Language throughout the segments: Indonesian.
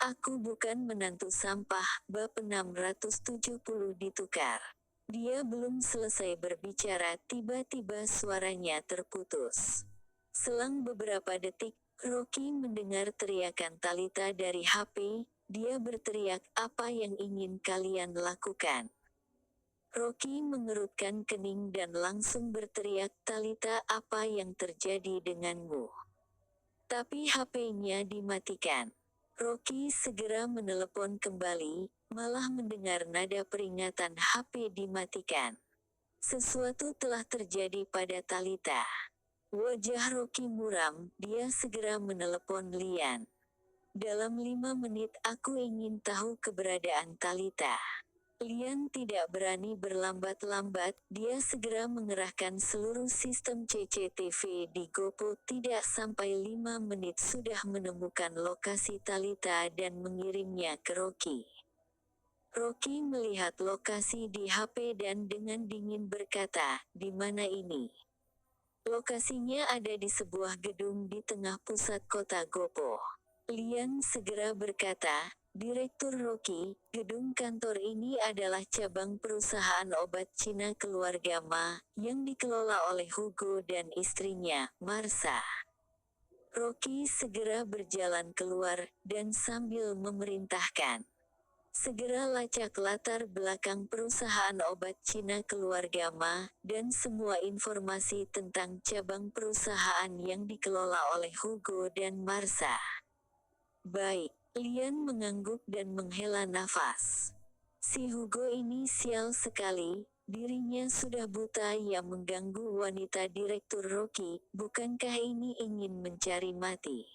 Aku bukan menantu sampah, bab 670 ditukar. Dia belum selesai berbicara, tiba-tiba suaranya terputus. Selang beberapa detik, Rocky mendengar teriakan Talita dari HP. Dia berteriak, "Apa yang ingin kalian lakukan?" Rocky mengerutkan kening dan langsung berteriak, "Talita, apa yang terjadi denganmu?" Tapi HP-nya dimatikan. Rocky segera menelepon kembali, malah mendengar nada peringatan HP dimatikan. Sesuatu telah terjadi pada Talita. Wajah Rocky muram, dia segera menelepon Lian. "Dalam 5 menit aku ingin tahu keberadaan Talita." Lian tidak berani berlambat-lambat, dia segera mengerahkan seluruh sistem CCTV di Gopo. Tidak sampai 5 menit sudah menemukan lokasi Talita dan mengirimnya ke Rocky. Rocky melihat lokasi di HP dan dengan dingin berkata, "Di mana ini?" Lokasinya ada di sebuah gedung di tengah pusat kota Gopo. Lian segera berkata, "Direktur Rocky, gedung kantor ini adalah cabang perusahaan obat Cina keluarga Ma, yang dikelola oleh Hugo dan istrinya, Marsha." Rocky segera berjalan keluar, dan sambil memerintahkan, "Segera lacak latar belakang perusahaan obat Cina keluarga Ma, dan semua informasi tentang cabang perusahaan yang dikelola oleh Hugo dan Marsha." "Baik." Lian mengangguk dan menghela nafas. Si Hugo ini sial sekali, dirinya sudah buta yang mengganggu wanita Direktur Rocky, bukankah ini ingin mencari mati?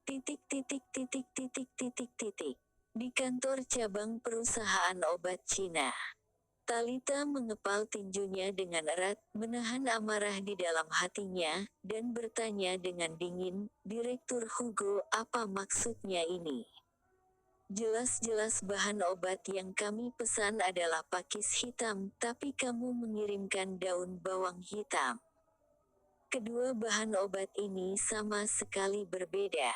Titik titik titik titik titik titik. Di kantor cabang perusahaan obat Cina. Talita mengepal tinjunya dengan erat, menahan amarah di dalam hatinya, dan bertanya dengan dingin, "Direktur Hugo, apa maksudnya ini? Jelas-jelas bahan obat yang kami pesan adalah pakis hitam, tapi kamu mengirimkan daun bawang hitam." Kedua bahan obat ini sama sekali berbeda.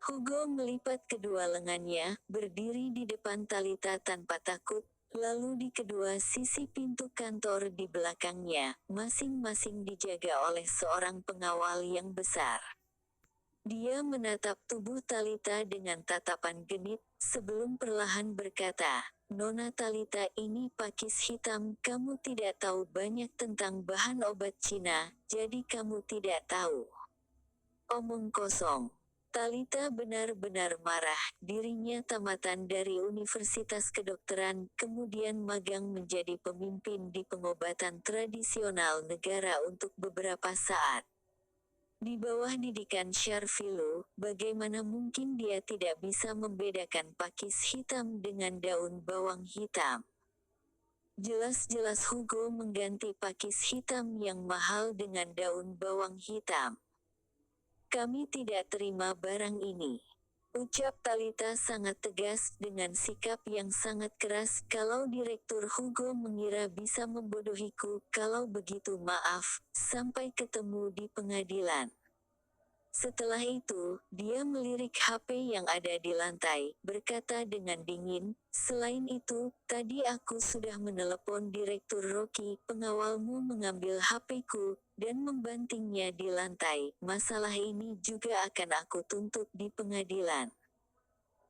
Hugo melipat kedua lengannya, berdiri di depan Talita tanpa takut, lalu di kedua sisi pintu kantor di belakangnya, masing-masing dijaga oleh seorang pengawal yang besar. Dia menatap tubuh Talita dengan tatapan genit, sebelum perlahan berkata, "Nona Talita, ini pakis hitam, kamu tidak tahu banyak tentang bahan obat Cina, jadi kamu tidak tahu." Omong kosong. Talita benar-benar marah, dirinya tamatan dari Universitas Kedokteran, kemudian magang menjadi pemimpin di pengobatan tradisional negara untuk beberapa saat. Di bawah didikan Sharfilu, bagaimana mungkin dia tidak bisa membedakan pakis hitam dengan daun bawang hitam? Jelas-jelas Hugo mengganti pakis hitam yang mahal dengan daun bawang hitam. "Kami tidak terima barang ini," ucap Talita sangat tegas dengan sikap yang sangat keras. "Kalau Direktur Hugo mengira bisa membodohiku, kalau begitu maaf, sampai ketemu di pengadilan." Setelah itu, dia melirik HP yang ada di lantai, berkata dengan dingin, "Selain itu, tadi aku sudah menelepon Direktur Rocky, pengawalmu mengambil HP-ku, dan membantingnya di lantai. Masalah ini juga akan aku tuntut di pengadilan."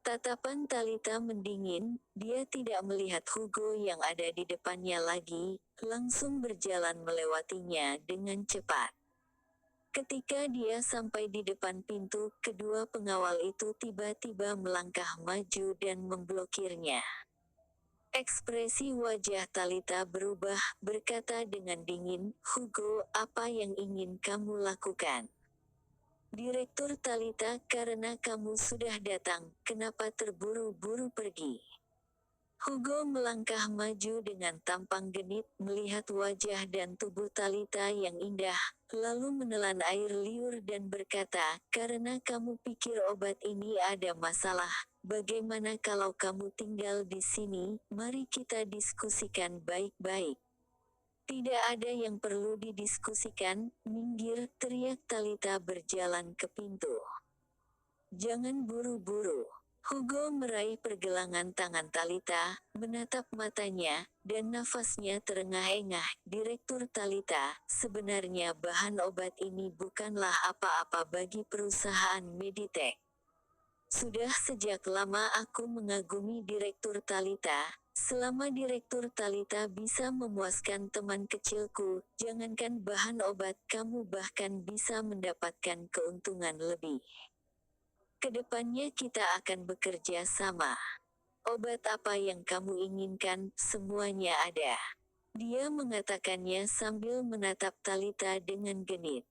Tatapan Talita mendingin, dia tidak melihat Hugo yang ada di depannya lagi, langsung berjalan melewatinya dengan cepat. Ketika dia sampai di depan pintu, kedua pengawal itu tiba-tiba melangkah maju dan memblokirnya. Ekspresi wajah Talita berubah, berkata dengan dingin, "Hugo, apa yang ingin kamu lakukan?" "Direktur Talita, karena kamu sudah datang, kenapa terburu-buru pergi?" Hugo melangkah maju dengan tampang genit, melihat wajah dan tubuh Talita yang indah, lalu menelan air liur dan berkata, "Karena kamu pikir obat ini ada masalah, bagaimana kalau kamu tinggal di sini? Mari kita diskusikan baik-baik." "Tidak ada yang perlu didiskusikan, minggir," teriak Talita berjalan ke pintu. "Jangan buru-buru." Hugo meraih pergelangan tangan Talita, menatap matanya, dan nafasnya terengah-engah. Direktur Talita, sebenarnya bahan obat ini bukanlah apa-apa bagi perusahaan Meditech. Sudah sejak lama aku mengagumi Direktur Talita. Selama Direktur Talita bisa memuaskan teman kecilku, jangankan bahan obat, kamu bahkan bisa mendapatkan keuntungan lebih. Kedepannya kita akan bekerja sama. Obat apa yang kamu inginkan, semuanya ada. Dia mengatakannya sambil menatap Talita dengan genit.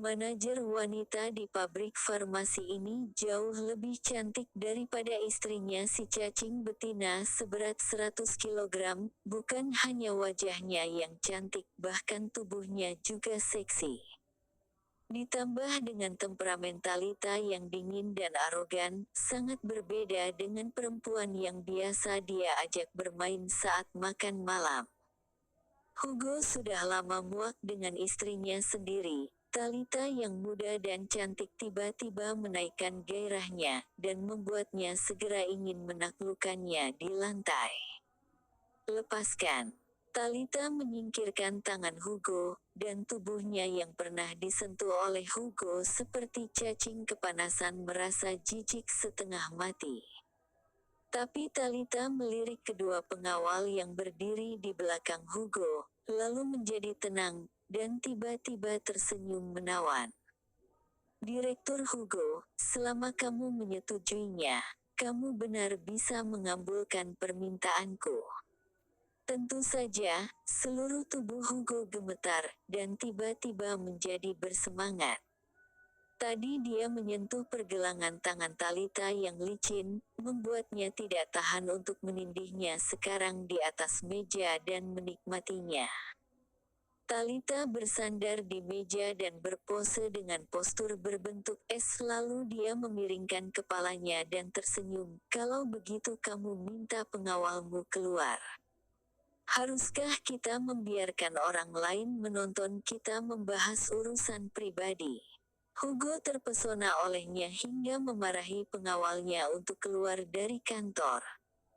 Manajer wanita di pabrik farmasi ini jauh lebih cantik daripada istrinya si cacing betina seberat 100 kilogram, bukan hanya wajahnya yang cantik, bahkan tubuhnya juga seksi. Ditambah dengan temperamen Talita yang dingin dan arogan, sangat berbeda dengan perempuan yang biasa dia ajak bermain saat makan malam. Hugo sudah lama muak dengan istrinya sendiri. Talita yang muda dan cantik tiba-tiba menaikkan gairahnya, dan membuatnya segera ingin menaklukkannya di lantai. Lepaskan. Talita menyingkirkan tangan Hugo, dan tubuhnya yang pernah disentuh oleh Hugo seperti cacing kepanasan merasa jijik setengah mati. Tapi Talita melirik kedua pengawal yang berdiri di belakang Hugo, lalu menjadi tenang, dan tiba-tiba tersenyum menawan. Direktur Hugo, selama kamu menyetujuinya, kamu benar bisa mengabulkan permintaanku. Tentu saja, seluruh tubuh Hugo gemetar, dan tiba-tiba menjadi bersemangat. Tadi dia menyentuh pergelangan tangan Talita yang licin, membuatnya tidak tahan untuk menindihnya sekarang di atas meja dan menikmatinya. Talita bersandar di meja dan berpose dengan postur berbentuk S, lalu dia memiringkan kepalanya dan tersenyum. Kalau begitu kamu minta pengawalmu keluar. Haruskah kita membiarkan orang lain menonton kita membahas urusan pribadi? Hugo terpesona olehnya hingga memarahi pengawalnya untuk keluar dari kantor.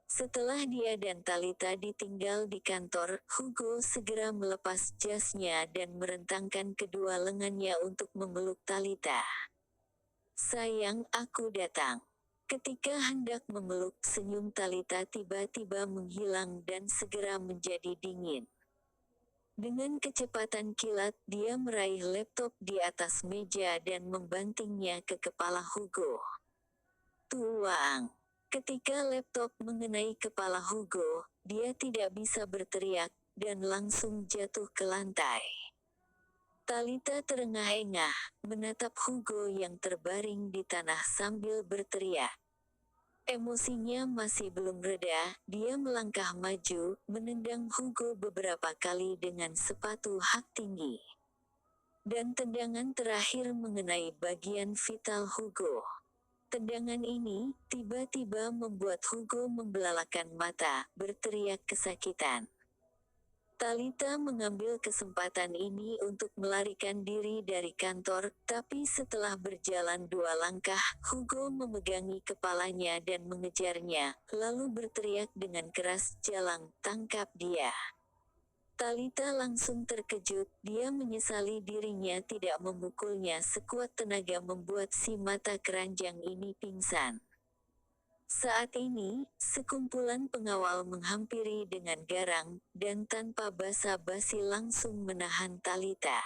Setelah dia dan Talita ditinggal di kantor, Hugo segera melepas jasnya dan merentangkan kedua lengannya untuk memeluk Talita. Sayang, aku datang. Ketika hendak memeluk, senyum Talita tiba-tiba menghilang dan segera menjadi dingin. Dengan kecepatan kilat, dia meraih laptop di atas meja dan membantingnya ke kepala Hugo. Tuang! Ketika laptop mengenai kepala Hugo, dia tidak bisa berteriak, dan langsung jatuh ke lantai. Talita terengah-engah, menatap Hugo yang terbaring di tanah sambil berteriak. Emosinya masih belum reda, dia melangkah maju, menendang Hugo beberapa kali dengan sepatu hak tinggi. Dan tendangan terakhir mengenai bagian vital Hugo. Tendangan ini, tiba-tiba membuat Hugo membelalakan mata, berteriak kesakitan. Talita mengambil kesempatan ini untuk melarikan diri dari kantor, tapi setelah berjalan 2 langkah, Hugo memegangi kepalanya dan mengejarnya, lalu berteriak dengan keras, "Jalang, tangkap dia!" Talita langsung terkejut, dia menyesali dirinya tidak memukulnya sekuat tenaga membuat si mata keranjang ini pingsan. Saat ini, sekumpulan pengawal menghampiri dengan garang, dan tanpa basa-basi langsung menahan Talita.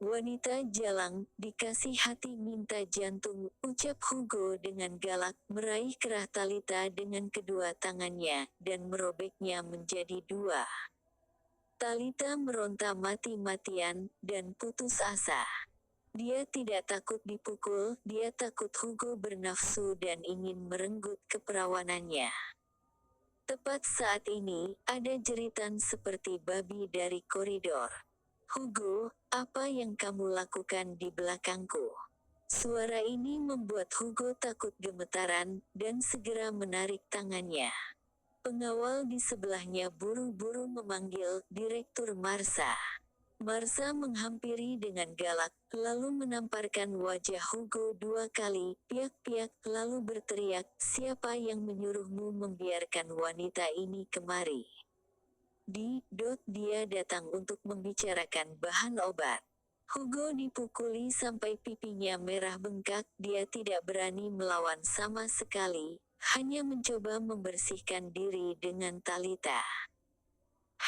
"Wanita jalang, dikasih hati minta jantung," ucap Hugo dengan galak, meraih kerah Talita dengan kedua tangannya, dan merobeknya menjadi 2. Talita meronta mati-matian, dan putus asa. Dia tidak takut dipukul, dia takut Hugo bernafsu dan ingin merenggut keperawanannya. Tepat saat ini, ada jeritan seperti babi dari koridor. "Hugo, apa yang kamu lakukan di belakangku?" Suara ini membuat Hugo takut gemetaran, dan segera menarik tangannya. Pengawal di sebelahnya buru-buru memanggil Direktur Marsha. Marsha menghampiri dengan galak, lalu menamparkan wajah Hugo 2 kali, piak-piak, lalu berteriak, "Siapa yang menyuruhmu membiarkan wanita ini kemari?" Dia datang untuk membicarakan bahan obat. Hugo dipukuli sampai pipinya merah bengkak, dia tidak berani melawan sama sekali, hanya mencoba membersihkan diri dengan Talita.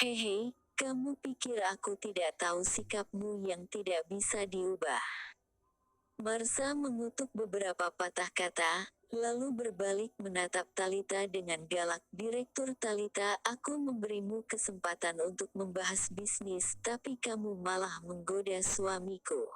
"Hehe, kamu pikir aku tidak tahu sikapmu yang tidak bisa diubah?" Marsha mengutuk beberapa patah kata, lalu berbalik menatap Talita dengan galak. "Direktur Talita, aku memberimu kesempatan untuk membahas bisnis, tapi kamu malah menggoda suamiku."